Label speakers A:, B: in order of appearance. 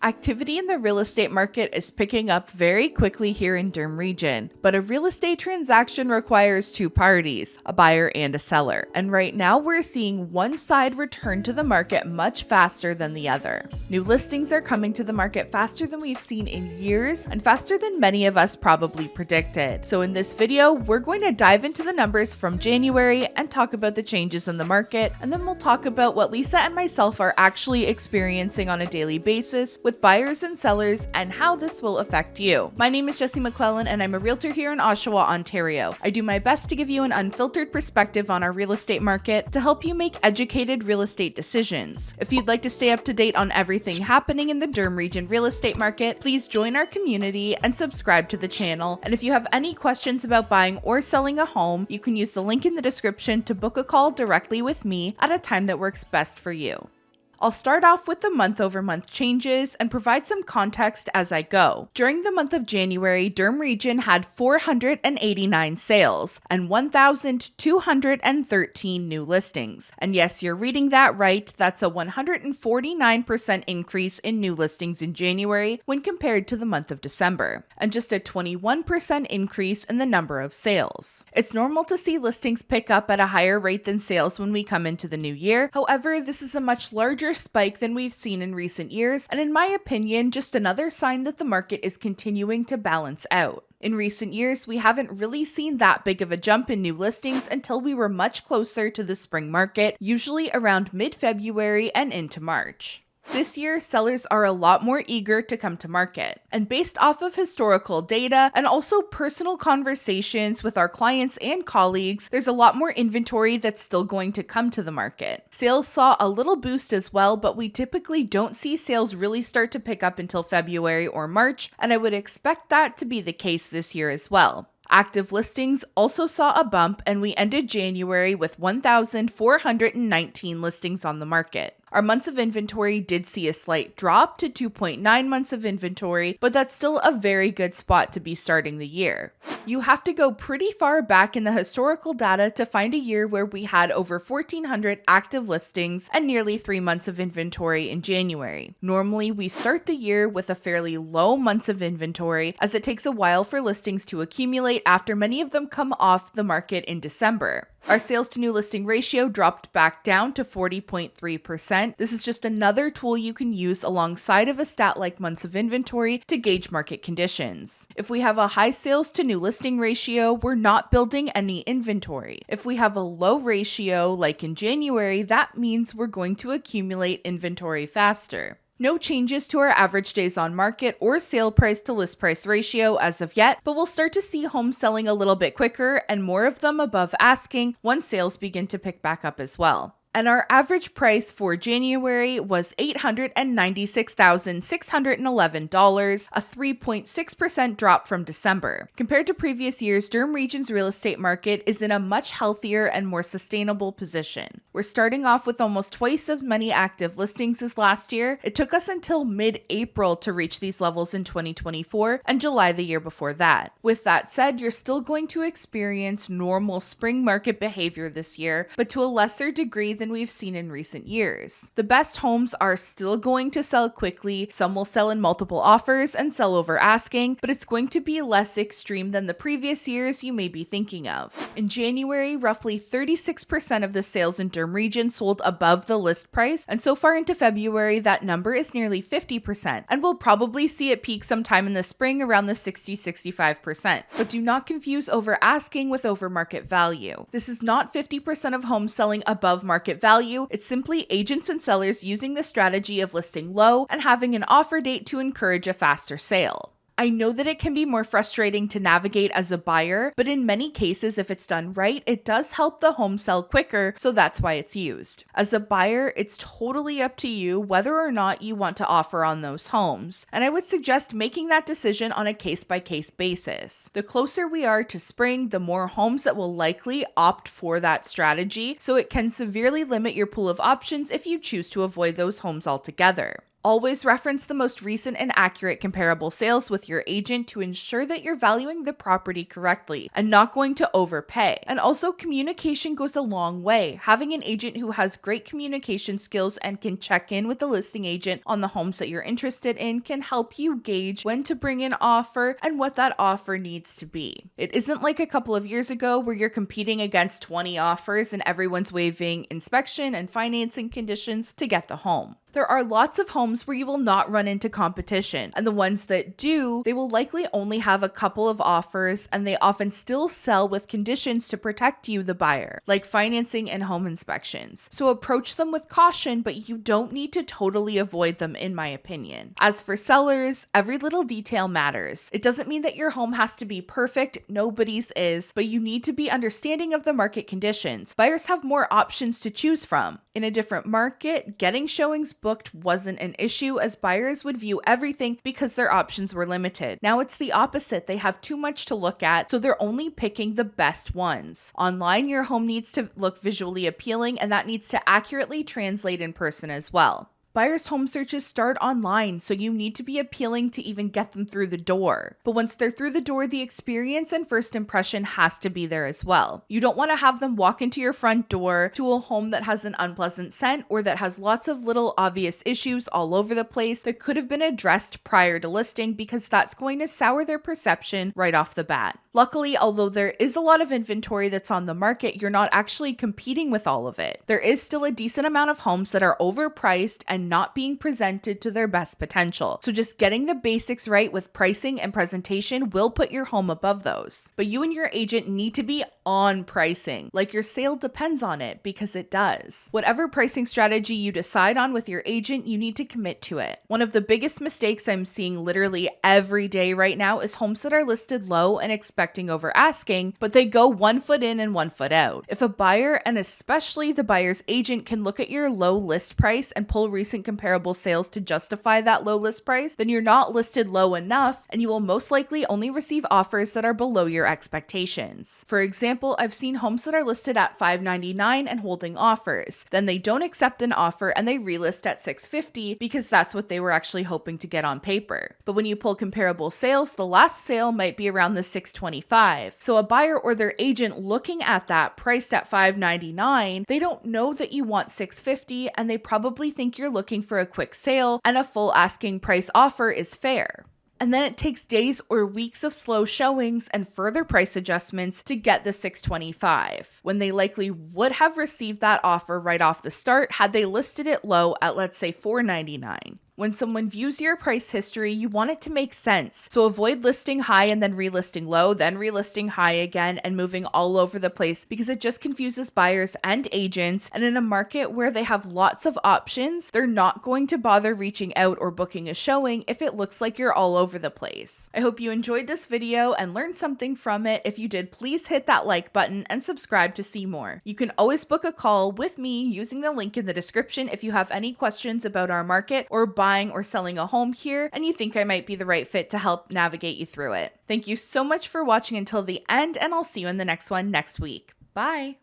A: Activity in the real estate market is picking up very quickly here in Durham region, but a real estate transaction requires two parties, a buyer and a seller. And right now we're seeing one side return to the market much faster than the other. New listings are coming to the market faster than we've seen in years and faster than many of us probably predicted. So in this video, we're going to dive into the numbers from January and talk about the changes in the market, and then we'll talk about what Lisa and myself are actually experiencing on a daily basis with buyers and sellers and how this will affect you. My name is Jessie McClellan and I'm a realtor here in Oshawa, Ontario. I do my best to give you an unfiltered perspective on our real estate market to help you make educated real estate decisions. If you'd like to stay up to date on everything happening in the Durham region real estate market, please join our community and subscribe to the channel. And if you have any questions about buying or selling a home, you can use the link in the description to book a call directly with me at a time that works best for you. I'll start off with the month-over-month changes and provide some context as I go. During the month of January, Durham region had 489 sales and 1,213 new listings. And yes, you're reading that right, that's a 149% increase in new listings in January when compared to the month of December, and just a 21% increase in the number of sales. It's normal to see listings pick up at a higher rate than sales when we come into the new year. However, this is a much larger spike than we've seen in recent years, and in my opinion, just another sign that the market is continuing to balance out. In recent years, we haven't really seen that big of a jump in new listings until we were much closer to the spring market, usually around mid-February and into March. This year, sellers are a lot more eager to come to market. And based off of historical data and also personal conversations with our clients and colleagues, there's a lot more inventory that's still going to come to the market. Sales saw a little boost as well, but we typically don't see sales really start to pick up until February or March, and I would expect that to be the case this year as well. Active listings also saw a bump, and we ended January with 1,419 listings on the market. Our months of inventory did see a slight drop to 2.9 months of inventory, but that's still a very good spot to be starting the year. You have to go pretty far back in the historical data to find a year where we had over 1,400 active listings and nearly 3 months of inventory in January. Normally, we start the year with a fairly low months of inventory, as it takes a while for listings to accumulate after many of them come off the market in December. Our sales to new listing ratio dropped back down to 40.3%. This is just another tool you can use alongside of a stat like months of inventory to gauge market conditions. If we have a high sales to new listing ratio, we're not building any inventory. If we have a low ratio like in January, that means we're going to accumulate inventory faster. No changes to our average days on market or sale price to list price ratio as of yet, but we'll start to see homes selling a little bit quicker and more of them above asking once sales begin to pick back up as well. And our average price for January was $896,611, a 3.6% drop from December. Compared to previous years, Durham region's real estate market is in a much healthier and more sustainable position. We're starting off with almost twice as many active listings as last year. It took us until mid-April to reach these levels in 2024 and July the year before that. With that said, you're still going to experience normal spring market behavior this year, but to a lesser degree than we've seen in recent years. The best homes are still going to sell quickly, some will sell in multiple offers and sell over asking, but it's going to be less extreme than the previous years you may be thinking of. In January, roughly 36% of the sales in Durham region sold above the list price, and so far into February, that number is nearly 50%, and we'll probably see it peak sometime in the spring around the 60-65%. But do not confuse over asking with over market value. This is not 50% of homes selling above market value. It's simply agents and sellers using the strategy of listing low and having an offer date to encourage a faster sale. I know that it can be more frustrating to navigate as a buyer, but in many cases, if it's done right, it does help the home sell quicker, so that's why it's used. As a buyer, it's totally up to you whether or not you want to offer on those homes, and I would suggest making that decision on a case-by-case basis. The closer we are to spring, the more homes that will likely opt for that strategy, so it can severely limit your pool of options if you choose to avoid those homes altogether. Always reference the most recent and accurate comparable sales with your agent to ensure that you're valuing the property correctly and not going to overpay. And also, communication goes a long way. Having an agent who has great communication skills and can check in with the listing agent on the homes that you're interested in can help you gauge when to bring an offer and what that offer needs to be. It isn't like a couple of years ago where you're competing against 20 offers and everyone's waiving inspection and financing conditions to get the home. There are lots of homes where you will not run into competition, and the ones that do, they will likely only have a couple of offers, and they often still sell with conditions to protect you, the buyer, like financing and home inspections. So approach them with caution, but you don't need to totally avoid them, in my opinion. As for sellers, every little detail matters. It doesn't mean that your home has to be perfect, nobody's is, but you need to be understanding of the market conditions. Buyers have more options to choose from. In a different market, getting showings booked wasn't an issue, as buyers would view everything because their options were limited. Now it's the opposite. They have too much to look at, so they're only picking the best ones. Online, your home needs to look visually appealing, and that needs to accurately translate in person as well. Buyers' home searches start online, so you need to be appealing to even get them through the door. But once they're through the door, the experience and first impression has to be there as well. You don't want to have them walk into your front door to a home that has an unpleasant scent or that has lots of little obvious issues all over the place that could have been addressed prior to listing, because that's going to sour their perception right off the bat. Luckily, although there is a lot of inventory that's on the market, you're not actually competing with all of it. There is still a decent amount of homes that are overpriced and not being presented to their best potential. So just getting the basics right with pricing and presentation will put your home above those. But you and your agent need to be on pricing, like your sale depends on it, because it does. Whatever pricing strategy you decide on with your agent, you need to commit to it. One of the biggest mistakes I'm seeing literally every day right now is homes that are listed low and expecting over asking, but they go 1 foot in and 1 foot out. If a buyer, and especially the buyer's agent, can look at your low list price and pull recent comparable sales to justify that low list price, then you're not listed low enough, and you will most likely only receive offers that are below your expectations. For example, I've seen homes that are listed at $599 and holding offers. Then they don't accept an offer and they relist at $650 because that's what they were actually hoping to get on paper. But when you pull comparable sales, the last sale might be around the $625. So a buyer or their agent looking at that priced at $599, they don't know that you want $650, and they probably think you're looking for a quick sale and a full asking price offer is fair. And then it takes days or weeks of slow showings and further price adjustments to get the $625, when they likely would have received that offer right off the start had they listed it low at, let's say, $499. When someone views your price history, you want it to make sense. So avoid listing high and then relisting low, then relisting high again and moving all over the place, because it just confuses buyers and agents. And in a market where they have lots of options, they're not going to bother reaching out or booking a showing if it looks like you're all over the place. I hope you enjoyed this video and learned something from it. If you did, please hit that like button and subscribe to see more. You can always book a call with me using the link in the description if you have any questions about our market or buying or selling a home here and you think I might be the right fit to help navigate you through it. Thank you so much for watching until the end, and I'll see you in the next one next week. Bye.